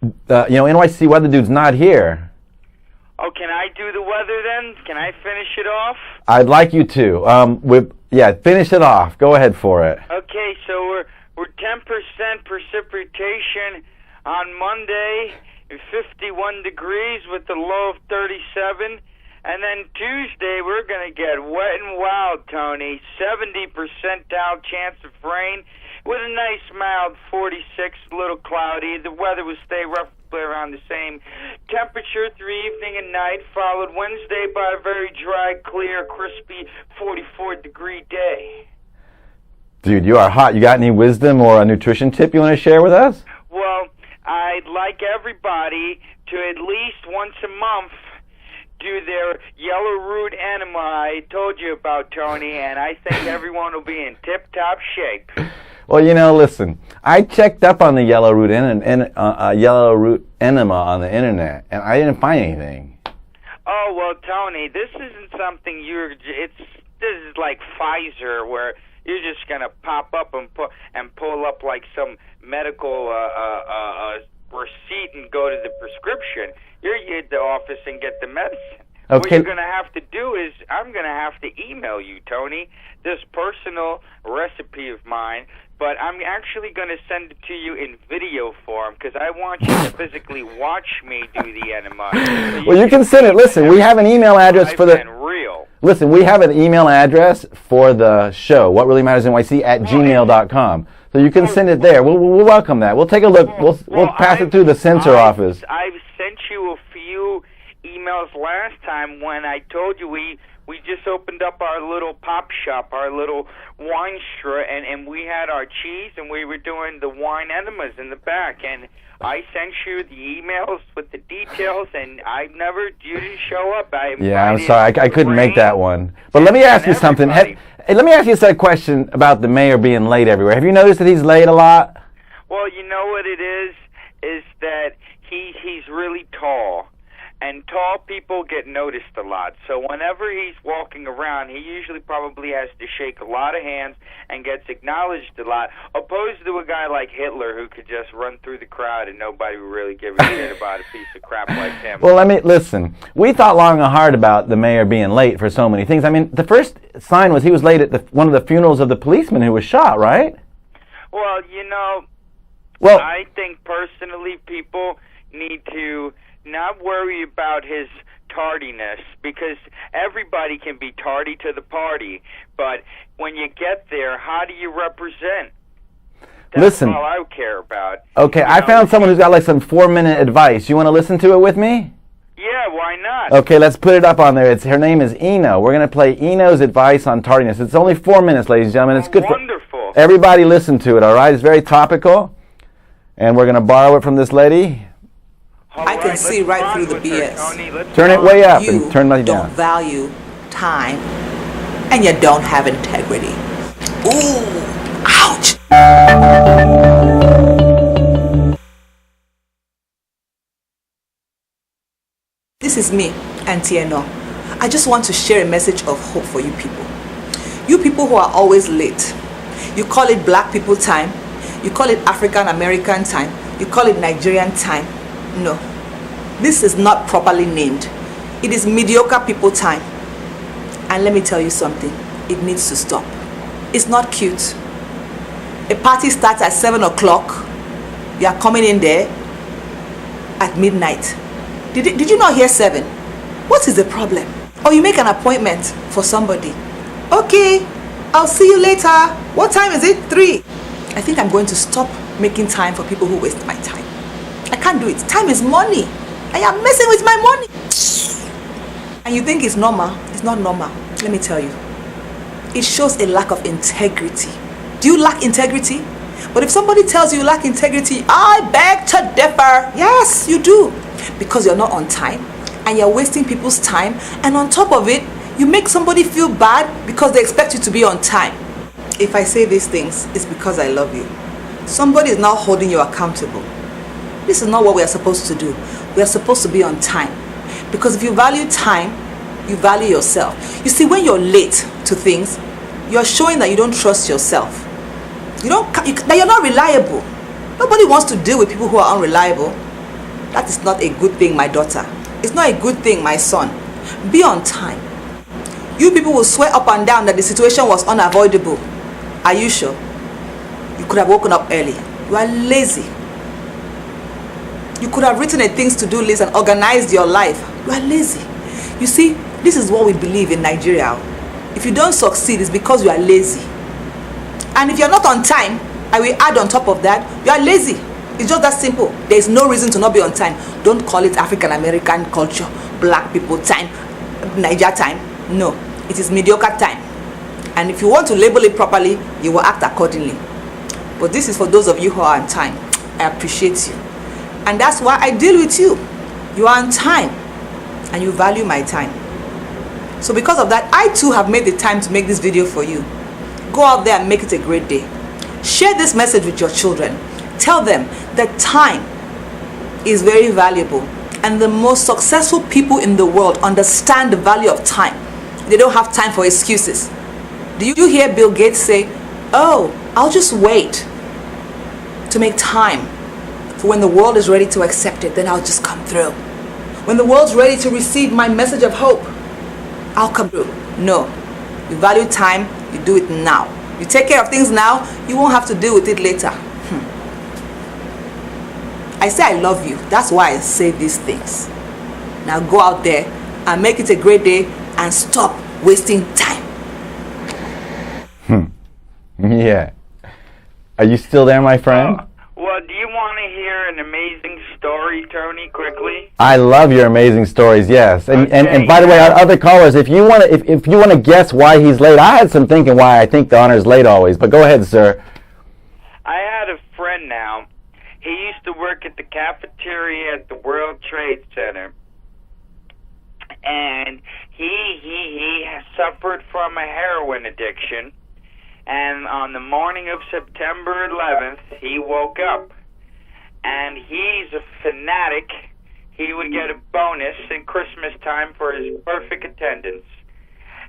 NYC weather dude's not here. Oh, can I do the weather then? Can I finish it off? I'd like you to. Finish it off. Go ahead for it. Okay, so we're 10% precipitation on Monday, 51 degrees with a low of 37. And then Tuesday, we're going to get wet and wild, Tony. 70% chance of rain with a nice mild 46, a little cloudy. The weather will stay roughly around the same temperature through evening and night, followed Wednesday by a very dry, clear, crispy 44-degree day. Dude, you are hot. You got any wisdom or a nutrition tip you want to share with us? Well, I'd like everybody to at least once a month do their yellow root enema I told you about, Tony, and I think everyone will be in tip-top shape. Well, listen, I checked up on the yellow root enema on the internet, and I didn't find anything. Oh, well, Tony, this isn't something this is like Pfizer, where you're just going to pop up and pull up like some medical receipt and go to the prescription. You're at the office and get the medicine. Okay. What you're going to have to do is I'm going to have to email you, Tony, this personal recipe of mine, but I'm actually going to send it to you in video form because I want you to physically watch me do the enema. So well, you can send it. Listen, we have an email address for the... real. Listen, we have an email address for the show, whatreallymattersnyc @gmail.com. So you can send it there. We'll welcome that. We'll take a look. We'll pass it through the censor office. I've sent you a few emails last time when I told you we just opened up our little pop shop, our little wine store, and we had our cheese, and we were doing the wine enemas in the back, and I sent you the emails with the details, and you didn't show up. I'm sorry, I couldn't make that one. But let me ask you something. Let me ask you a question about the mayor being late everywhere. Have you noticed that he's late a lot? Well, you know what it is that he's really tall. And tall people get noticed a lot. So whenever he's walking around, he usually probably has to shake a lot of hands and gets acknowledged a lot, opposed to a guy like Hitler who could just run through the crowd and nobody would really give a shit about a piece of crap like him. Well, listen. We thought long and hard about the mayor being late for so many things. I mean, the first sign was he was late at one of the funerals of the policeman who was shot, right? Well, I think personally people need to not worry about his tardiness, because everybody can be tardy to the party, but when you get there, how do you represent? That's all I care about. Okay, I found someone who's got like some 4-minute advice. You want to listen to it with me? Yeah, why not? Okay, let's put it up on there. Her name is Eno. We're going to play Eno's advice on tardiness. It's only 4 minutes, ladies and gentlemen. It's good. Wonderful. Everybody listen to it, all right? It's very topical, and we're going to borrow it from this lady. I can see right through the BS. Turn it way up and turn it down. You don't value time, and you don't have integrity. Ooh, ouch! This is me, Auntie Eno. I just want to share a message of hope for you people. You people who are always late. You call it black people time. You call it African American time. You call it Nigerian time. No, this is not properly named. It is mediocre people time. And let me tell you something, it needs to stop. It's not cute. A party starts at 7 o'clock. You are coming in there at midnight. Did you not hear 7? What is the problem? Or you make an appointment for somebody. Okay, I'll see you later. What time is it? 3. I think I'm going to stop making time for people who waste my time. I can't do it. Time is money. I am messing with my money. And you think it's normal? It's not normal. Let me tell you. It shows a lack of integrity. Do you lack integrity? But if somebody tells you lack integrity, I beg to differ. Yes, you do. Because you're not on time and you're wasting people's time, and on top of it, you make somebody feel bad because they expect you to be on time. If I say these things, it's because I love you. Somebody is now holding you accountable. This is not what we are supposed to do. We are supposed to be on time. Because if you value time, you value yourself. You see, when you're late to things, you're showing that you don't trust yourself. That you're not reliable. Nobody wants to deal with people who are unreliable. That is not a good thing, my daughter. It's not a good thing, my son. Be on time. You people will swear up and down that the situation was unavoidable. Are you sure? You could have woken up early. You are lazy. You could have written a things to do list and organized your life. You are lazy. You see, this is what we believe in Nigeria. If you don't succeed, it's because you are lazy. And if you're not on time, I will add on top of that, you are lazy. It's just that simple. There is no reason to not be on time. Don't call it African American culture, black people time, Niger time. No, it is mediocre time. And if you want to label it properly, you will act accordingly. But this is for those of you who are on time. I appreciate you. And that's why I deal with you. You are on time and you value my time. So because of that, I too have made the time to make this video for you. Go out there and make it a great day. Share this message with your children. Tell them that time is very valuable, and the most successful people in the world understand the value of time. They don't have time for excuses. Do you hear Bill Gates say, "Oh, I'll just wait to make time for when the world is ready to accept it, then I'll just come through. When the world's ready to receive my message of hope, I'll come through"? No. You value time, you do it now. You take care of things now, you won't have to deal with it later. I say I love you. That's why I say these things. Now go out there and make it a great day and stop wasting time. Yeah. Are you still there, my friend? Well, do you want to hear an amazing story, Tony, quickly? I love your amazing stories, yes. And Okay. and by the way, our other callers, if you want to guess why he's late, I had some thinking why I think the honor's late always. But go ahead, sir. I had a friend now. He used to work at the cafeteria at the World Trade Center. And he has suffered from a heroin addiction. And on the morning of September 11th, he woke up. And he's a fanatic. He would get a bonus in Christmas time for his perfect attendance.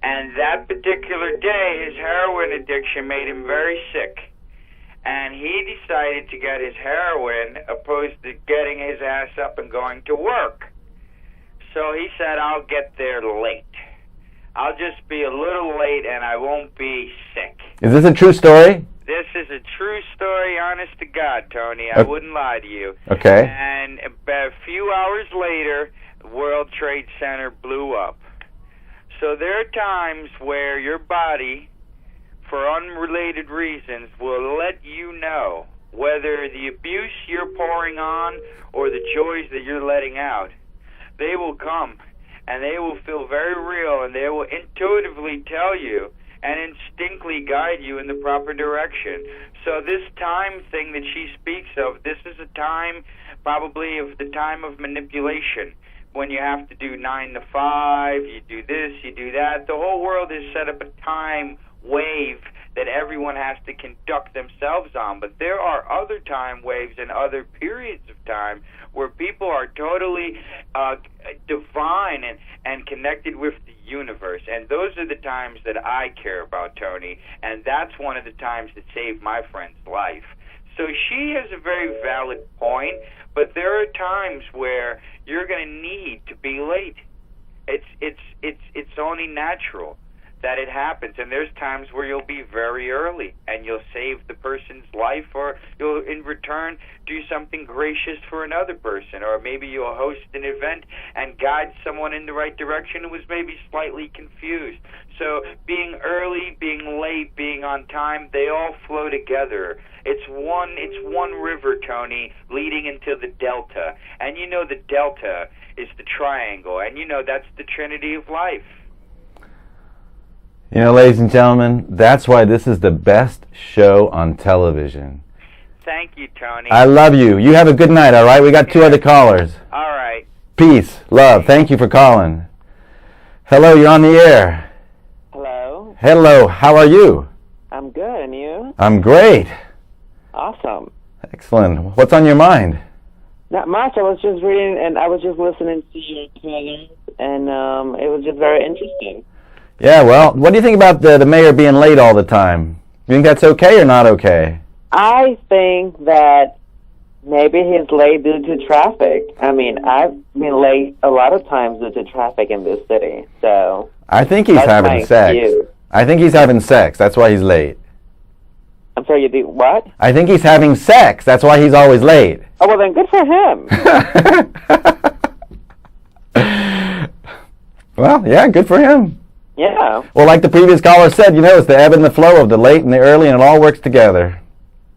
And that particular day, his heroin addiction made him very sick. And he decided to get his heroin opposed to getting his ass up and going to work. So he said, "I'll get there late. I'll just be a little late and I won't be sick." Is this a true story? This is a true story, honest to God, Tony. I wouldn't lie to you. Okay. And about a few hours later, the World Trade Center blew up. So there are times where your body, for unrelated reasons, will let you know whether the abuse you're pouring on or the joys that you're letting out, they will come and they will feel very real, and they will intuitively tell you and instinctively guide you in the proper direction. So this time thing that she speaks of, this is a time probably of the time of manipulation, when you have to do 9 to 5, you do this, you do that. The whole world is set up a time wave that everyone has to conduct themselves on. But there are other time waves and other periods of time where people are totally divine and connected with the universe. And those are the times that I care about, Tony. And that's one of the times that saved my friend's life. So she has a very valid point, but there are times where you're going to need to be late. It's only natural that it happens, and there's times where you'll be very early and you'll save the person's life, or you'll in return do something gracious for another person, or maybe you'll host an event and guide someone in the right direction who was maybe slightly confused. So being early, being late, being on time, they all flow together. It's one river, Tony, leading into the delta, and you know the delta is the triangle, and you know that's the trinity of life. You know, ladies and gentlemen, that's why this is the best show on television. Thank you, Tony. I love you. You have a good night, all right? We got 2 other callers. All right. Peace, love. Thank you for calling. Hello, you're on the air. Hello. Hello, how are you? I'm good, and you? I'm great. Awesome. Excellent. What's on your mind? Not much. I was just reading, and I was just listening to your trailer, and it was just very interesting. Yeah, well, what do you think about the mayor being late all the time? You think that's okay or not okay? I think that Maybe he's late due to traffic. I mean, I've been late a lot of times due to traffic in this city, so... I think he's That's having my sex. excuse. I think he's having sex. That's why he's late. I'm sorry, you do what? I think he's having sex. That's why he's always late. Oh, well then, good for him. Well, yeah, good for him. Yeah, Well, like the previous caller said, it's the ebb and the flow of the late and the early, and it all works together.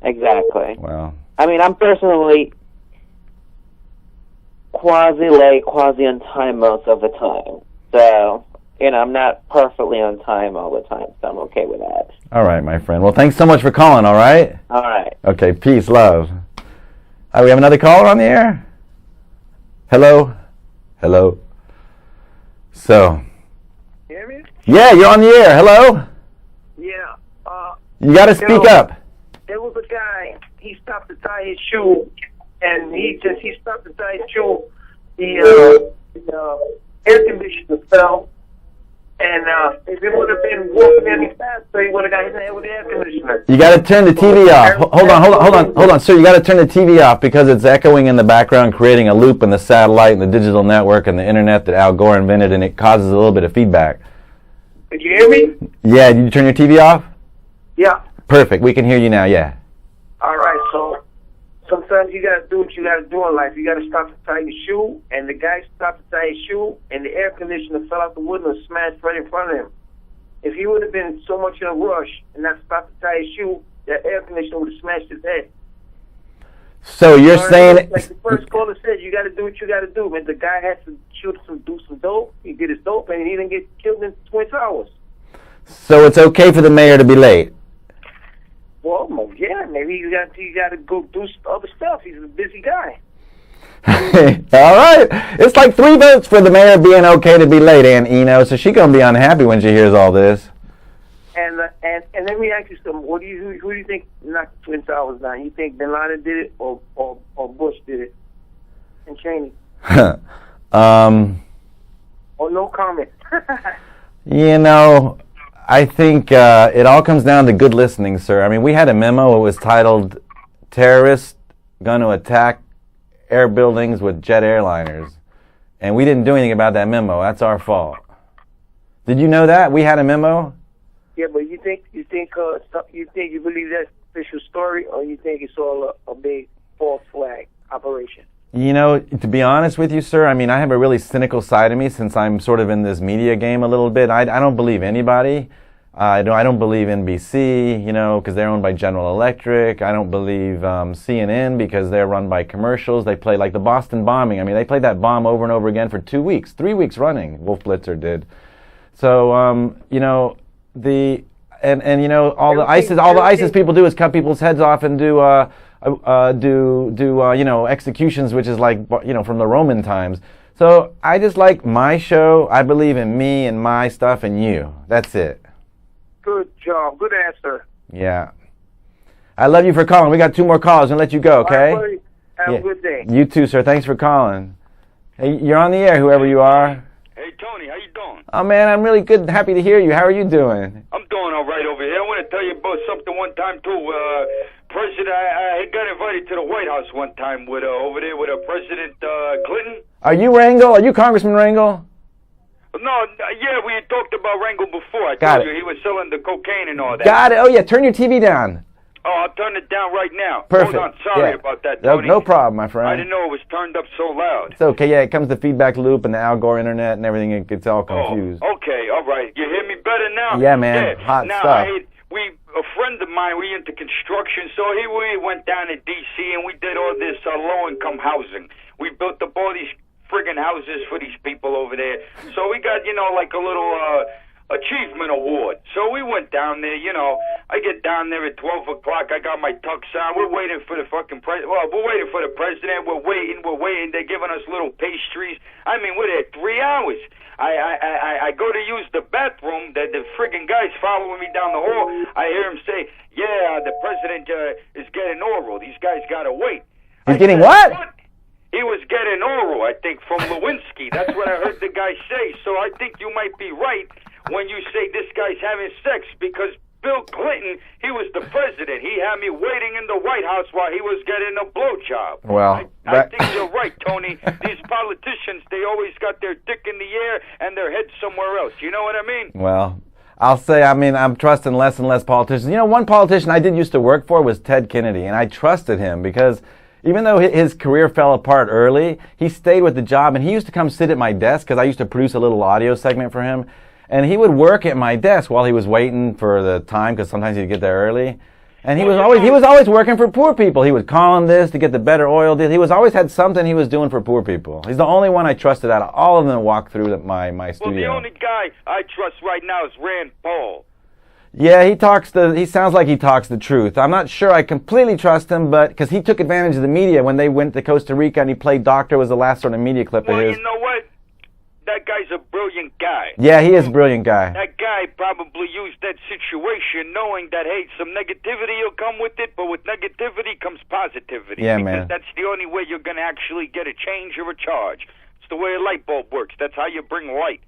exactly. Well, I mean, I'm personally quasi-late, quasi-on time most of the time. So, I'm not perfectly on time all the time, so I'm okay with that. all right, my friend. Well, thanks so much for calling, all right? All right. Okay, peace, love. We have another caller on the air? Hello? Hello? So, Hear me? yeah, you're on the air. Hello? Yeah. You got to speak up. There was a guy. He stopped to tie his shoe, and he stopped to tie his shoe. The air conditioner fell, and if it would have been walking any faster, he would have got his head with the air conditioner. You got to turn the TV off. Hold on, sir. You got to turn the TV off because it's echoing in the background, creating a loop in the satellite and the digital network and the internet that Al Gore invented, and it causes a little bit of feedback. Did you hear me? Yeah, did you turn your TV off? Yeah. Perfect. We can hear you now. Yeah. All right. So sometimes you gotta do what you gotta do in life. You gotta stop to tie your shoe, and the guy stopped to tie his shoe, and the air conditioner fell out the window and smashed right in front of him. If he would have been so much in a rush and not stopped to tie his shoe, that air conditioner would have smashed his head. So you're saying, Like the first caller said, you got to do what you got to do. Man, the guy had to do some dope. He did his dope, and he didn't get killed in Twin Towers. so it's okay for the mayor to be late? Well, yeah, maybe you got to go do other stuff. He's a busy guy. All right. It's like 3 votes for the mayor being okay to be late, Aunt Eno. So she's gonna be unhappy when she hears all this. And let me ask you something. Who do you think knocked the Twin Towers down? You think Bin Laden did it, or Bush did it, and Cheney? Or no comment. I think it all comes down to good listening, sir. I mean, we had a memo. It was titled "Terrorists Going to Attack Air Buildings with Jet Airliners," and we didn't do anything about that memo. That's our fault. Did you know that we had a memo? Yeah, but you believe that's official story, or you think it's all a big false flag operation? To be honest with you, sir, I mean, I have a really cynical side of me since I'm sort of in this media game a little bit. I don't believe anybody. I don't believe NBC, because they're owned by General Electric. I don't believe CNN because they're run by commercials. They play like the Boston bombing. I mean, they played that bomb over and over again for 2 weeks, 3 weeks running. Wolf Blitzer did. So, all the ISIS people do is cut people's heads off and do executions, which is like, from the Roman times. So I just like my show. I believe in me and my stuff and you. That's it. Good job. Good answer. Yeah. I love you for calling. We got 2 more calls and let you go, okay? All right, buddy. Have a good day. You too, sir. Thanks for calling. Hey, you're on the air, whoever you are. Hey, Tony, how you doing? Oh, man, I'm really good. Happy to hear you. How are you doing? I'm doing all right over here. I want to tell you about something one time, too. I got invited to the White House one time over there with President Clinton. Are you Rangel? Are you Congressman Rangel? No, yeah, we had talked about Rangel before. I Got told it. you he was selling the cocaine and all that. Got it. Oh, yeah, turn your TV down. Oh, I'll turn it down right now. Perfect. Hold on, sorry Yeah. about that, No, Tony. no problem, my friend. I didn't know it was turned up so loud. It's okay, yeah, it comes to feedback loop and the Al Gore internet and everything. It gets all confused. Oh, okay, all right. You hear me better now? Yeah, man, hot now, stuff. A friend of mine, we into construction, so we went down to D.C. and we did all this low-income housing. We built up all these friggin' houses for these people over there. So we got, like a little achievement award. So we went down there, I get down there at 12 o'clock. I got my tux on. We're waiting for the fucking president. Well, we're waiting for the president. We're waiting. They're giving us little pastries. I mean, we're there 3 hours. I go to use the bathroom. The friggin' guy's following me down the hall. I hear him say, yeah, the president is getting oral. These guys got to wait. He's getting what? He was getting oral, I think, from Lewinsky. That's what I heard the guy say. So I think you might be right when you say this guy's having sex, because Bill Clinton, he was the president. He had me waiting in the White House while he was getting a blowjob. Well, I think you're right, Tony. These politicians, they always got their dick in the air and their head somewhere else. You know what I mean? Well, I'll say, I'm trusting less and less politicians. You know, one politician I did used to work for was Ted Kennedy, and I trusted him because even though his career fell apart early, he stayed with the job, and he used to come sit at my desk because I used to produce a little audio segment for him, and he would work at my desk while he was waiting for the time because sometimes he'd get there early. And he was always working for poor people. He was calling this to get the better oil deal. He was always had something he was doing for poor people. He's the only one I trusted out of all of them that walked through my studio. Well, the only guy I trust right now is Rand Paul. Yeah, he sounds like he talks the truth. I'm not sure I completely trust him, but because he took advantage of the media when they went to Costa Rica and he played doctor was the last sort of media clip of his. Well, you know what? That guy's a brilliant guy. Yeah, he is a brilliant guy. That guy probably used that situation knowing that, hey, some negativity will come with it, but with negativity comes positivity. Yeah, because man. That's the only way you're going to actually get a change or a charge. It's the way a light bulb works. That's how you bring light.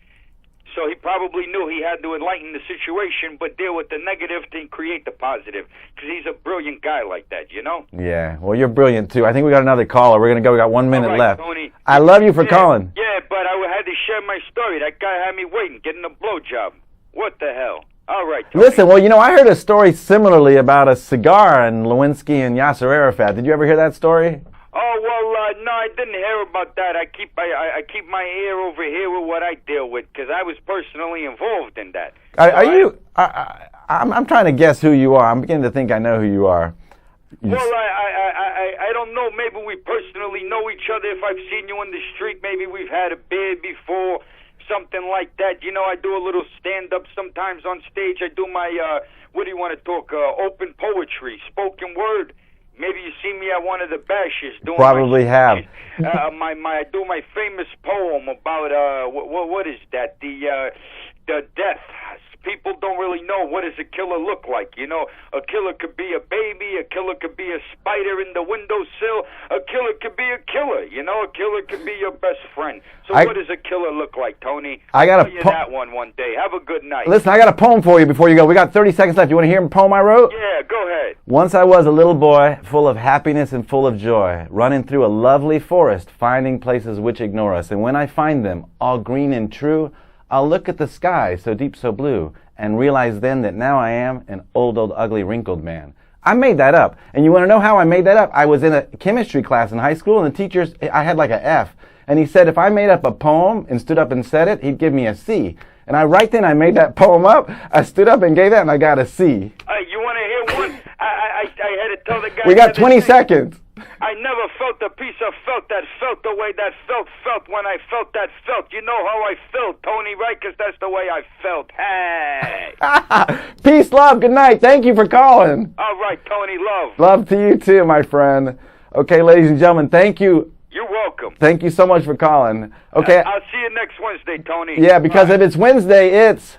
So he probably knew he had to enlighten the situation, but deal with the negative to create the positive. Because he's a brilliant guy like that, you know? Yeah, well, you're brilliant, too. I think we got another caller. We're going to go. We got 1 minute All right, left. Tony. I love you for calling. Yeah, but I had to share my story. That guy had me waiting, getting a blowjob. What the hell? All right, Tony. Listen, well, you know, I heard a story similarly about a cigar and Lewinsky and Yasser Arafat. Did you ever hear that story? Oh, well, no, I didn't hear about that. I keep my ear over here with what I deal with because I was personally involved in that. I'm trying to guess who you are. I'm beginning to think I know who you are. Well, I don't know. Maybe we personally know each other. If I've seen you on the street, maybe we've had a beer before, something like that. You know, I do a little stand-up sometimes on stage. I do my, what do you want to talk, open poetry, spoken word. Maybe you see me at one of the bashes doing Probably have. I do my famous poem about what is that? The death. People don't really know what does a killer look like. You know, a killer could be a baby, a killer could be a spider in the windowsill, a killer could be a killer. You know, a killer could be your best friend. So what does a killer look like, Tony? I got I'll tell you that one day. Have a good night. Listen, I got a poem for you before you go. We got 30 seconds left. You want to hear a poem I wrote? Yeah, go ahead. Once I was a little boy, full of happiness and full of joy, running through a lovely forest, finding places which ignore us. And when I find them, all green and true, I'll look at the sky, so deep, so blue, and realize then that now I am an old, ugly, wrinkled man. I made that up. And you want to know how I made that up? I was in a chemistry class in high school, and the teacher, I had like an F. And he said if I made up a poem and stood up and said it, he'd give me a C. And right then I made that poem up. I stood up and gave that, and I got a C. You want to hear one? I had to tell the guy. We got 20 seconds. I never felt a piece of felt that felt the way that felt when I felt that felt. You know how I felt, Tony, right? Because that's the way I felt. Hey. Peace, love, good night. Thank you for calling. All right, Tony, love. Love to you too, my friend. Okay, ladies and gentlemen, thank you. You're welcome. Thank you so much for calling. Okay. I'll see you next Wednesday, Tony. Yeah, because if it's Wednesday, it's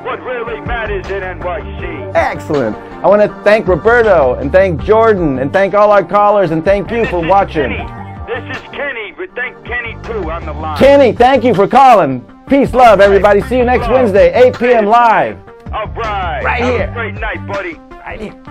what really matters in NYC. Excellent. I want to thank Roberto and thank Jordan and thank all our callers and thank you for watching. This is Kenny, but thank Kenny too on the line. Kenny, thank you for calling. Peace, love, everybody. See you next Wednesday, 8 p.m. live. All right. Right here. Have a great night, buddy. Right here.